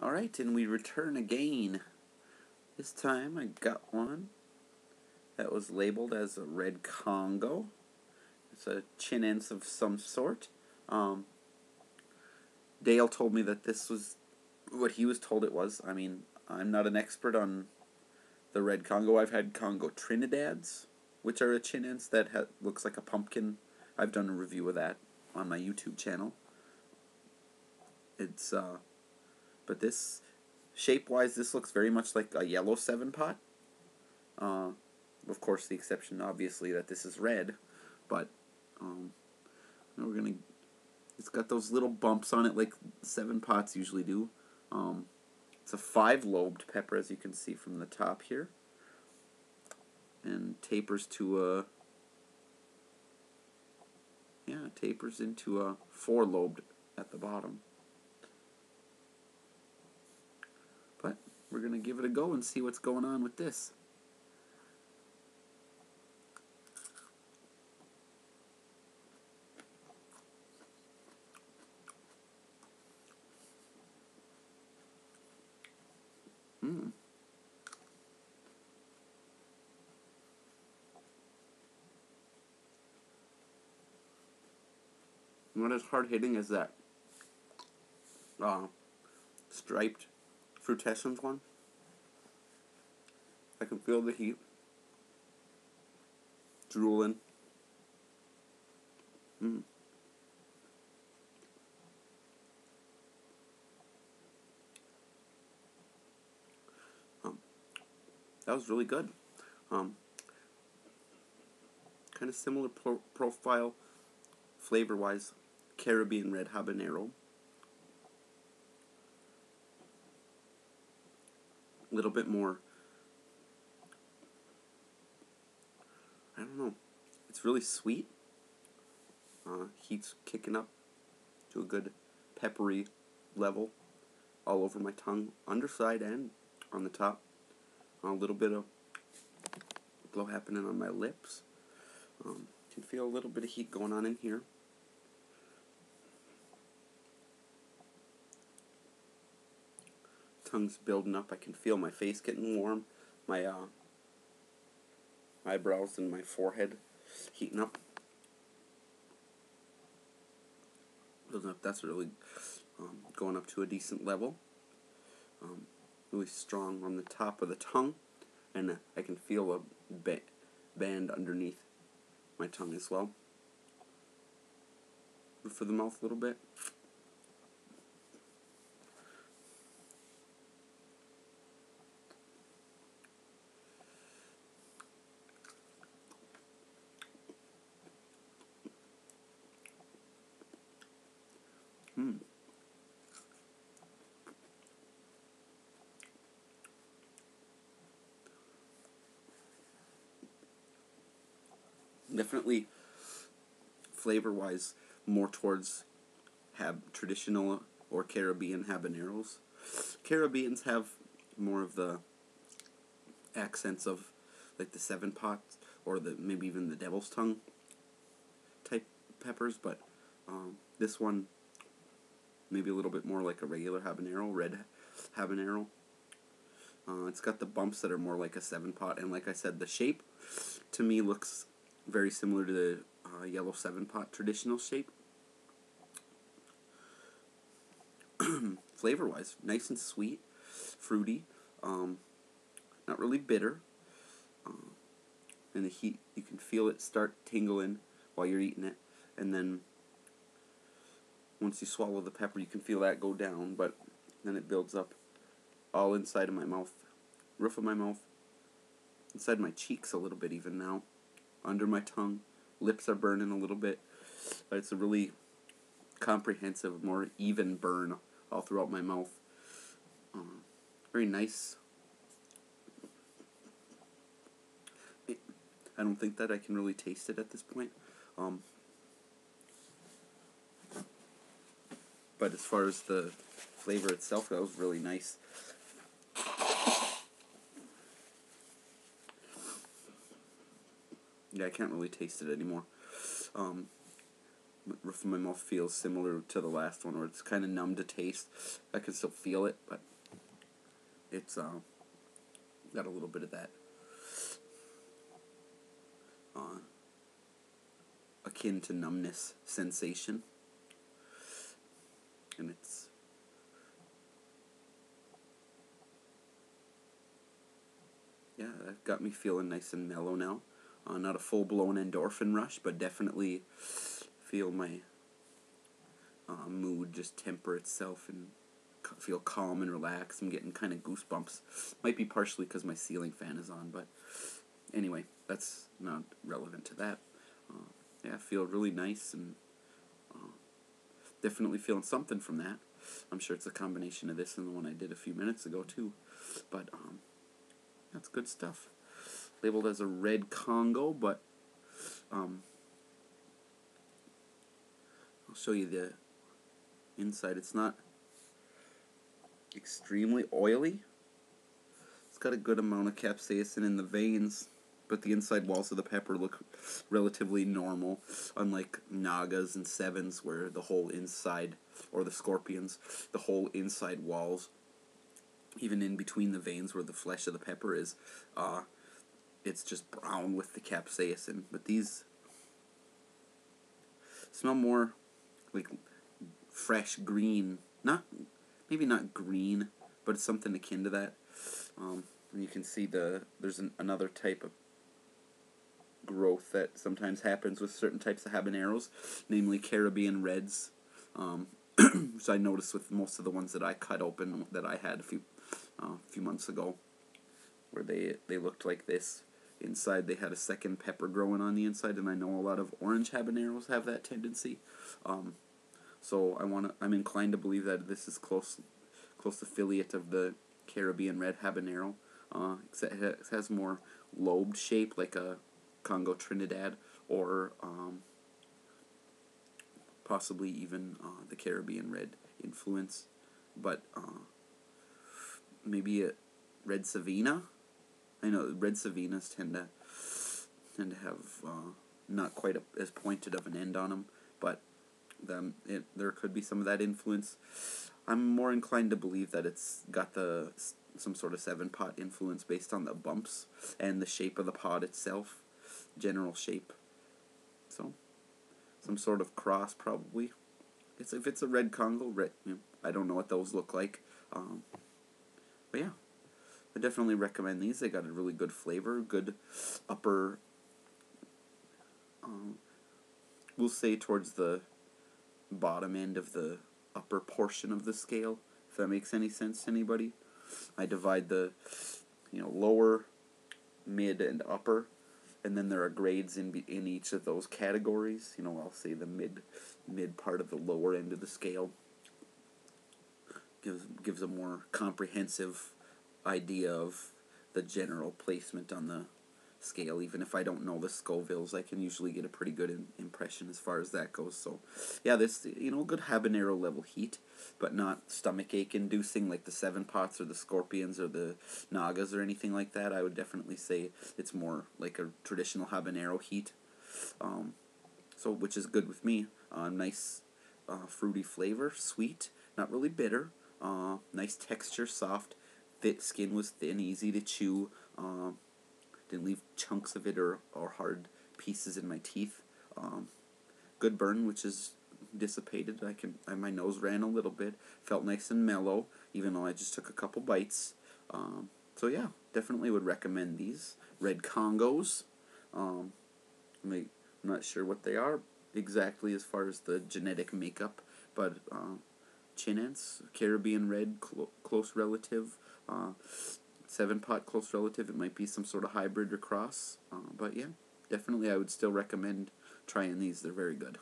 Alright, and we return again. This time I got one that was labeled as a red Congo. It's a chinense of some sort. Dale told me that this was what he was told it was. I mean, I'm not an expert on the red Congo. I've had Congo Trinidads, which are a chinense that looks like a pumpkin. I've done a review of that on my YouTube channel. It's but this, shape-wise, this looks very much like a yellow 7-pot. Of course, the exception, obviously, that this is red. But we're gonna. It's got those little bumps on it, like 7-pots usually do. It's a 5-lobed pepper, as you can see from the top here, and tapers to a. Yeah, tapers into a 4-lobed at the bottom. But we're going to give it a go and see what's going on with this. Not as hard-hitting as that striped frutescent one. I can feel the heat drooling. That was really good. Kind of similar profile, flavor-wise, Caribbean red habanero. A little bit more, I don't know, it's really sweet. Heat's kicking up to a good peppery level all over my tongue, underside and on the top. A little bit of glow happening on my lips. Can feel a little bit of heat going on in here. Tongue's building up. I can feel my face getting warm. My eyebrows and my forehead heating up. Building up. That's really going up to a decent level. Really strong on the top of the tongue, and I can feel a band underneath my tongue as well. Roof of the mouth a little bit. Definitely, flavor-wise, more towards traditional or Caribbean habaneros. Caribbeans have more of the accents of like the 7-pot or the maybe even the devil's tongue type peppers, but this one maybe a little bit more like a regular habanero, red habanero. It's got the bumps that are more like a 7-pot, and like I said, the shape to me looks very similar to the yellow 7-pot traditional shape. Flavor-wise, nice and sweet, fruity, not really bitter. And the heat, you can feel it start tingling while you're eating it, and then once you swallow the pepper, you can feel that go down, but then it builds up all inside of my mouth, roof of my mouth, inside my cheeks a little bit even now, under my tongue. Lips are burning a little bit, but it's a really comprehensive, more even burn all throughout my mouth. Very nice. I don't think that I can really taste it at this point. But as far as the flavor itself, that was really nice. Yeah, I can't really taste it anymore. roof of my mouth feels similar to the last one, where it's kind of numb to taste. I can still feel it, but it's got a little bit of that akin to numbness sensation, and it's that got me feeling nice and mellow now. Not a full-blown endorphin rush, but definitely feel my mood just temper itself and feel calm and relaxed. I'm getting kind of goosebumps. Might be partially because my ceiling fan is on, but anyway, that's not relevant to that. I feel really nice and definitely feeling something from that. I'm sure it's a combination of this and the one I did a few minutes ago too, but that's good stuff. Labeled as a red Congo, but I'll show you the inside. It's not extremely oily. It's got a good amount of capsaicin in the veins, but the inside walls of the pepper look relatively normal, unlike Nagas and Sevens, where the whole inside, or the Scorpions, the whole inside walls, even in between the veins where the flesh of the pepper is, it's just brown with the capsaicin. But these smell more like fresh green, maybe not green, but it's something akin to that. And you can see there's another type of growth that sometimes happens with certain types of habaneros, namely Caribbean Reds, which I noticed with most of the ones that I cut open that I had a few months ago, where they looked like this. Inside they had a second pepper growing on the inside, and I know a lot of orange habaneros have that tendency. So I'm inclined to believe that this is close affiliate of the Caribbean Red habanero. It has more lobed shape, like a Congo Trinidad, or possibly even the Caribbean Red influence, but maybe a Red Savina. I know Red Savinas tend to have not quite as pointed of an end on them, but there could be some of that influence. I'm more inclined to believe that it's got some sort of 7-pot influence based on the bumps and the shape of the pod itself, general shape. So, some sort of cross probably. If it's a red Congo, I don't know what those look like. But yeah, I definitely recommend these. They got a really good flavor, good upper, we'll say towards the bottom end of the upper portion of the scale, if that makes any sense to anybody. I divide the lower, mid, and upper, and then there are grades in each of those categories. I'll say the mid part of the lower end of the scale gives a more comprehensive idea of the general placement on the scale. Even if I don't know the Scovilles, I can usually get a pretty good impression as far as that goes. So yeah, this good habanero level heat, but not stomach ache inducing like the 7-pots or the Scorpions or the Nagas or anything like that. I would definitely say it's more like a traditional habanero heat, so which is good with me. Nice fruity flavor, sweet, not really bitter, nice texture, soft, skin was thin, easy to chew, didn't leave chunks of it or hard pieces in my teeth. Good burn, which is dissipated. My nose ran a little bit. Felt nice and mellow, even though I just took a couple bites. So yeah, definitely would recommend these red Congos. I'm not sure what they are exactly as far as the genetic makeup, but Chinense, Caribbean Red, close relative. 7-pot close relative. It might be some sort of hybrid or cross, but yeah, definitely I would still recommend trying these. They're very good.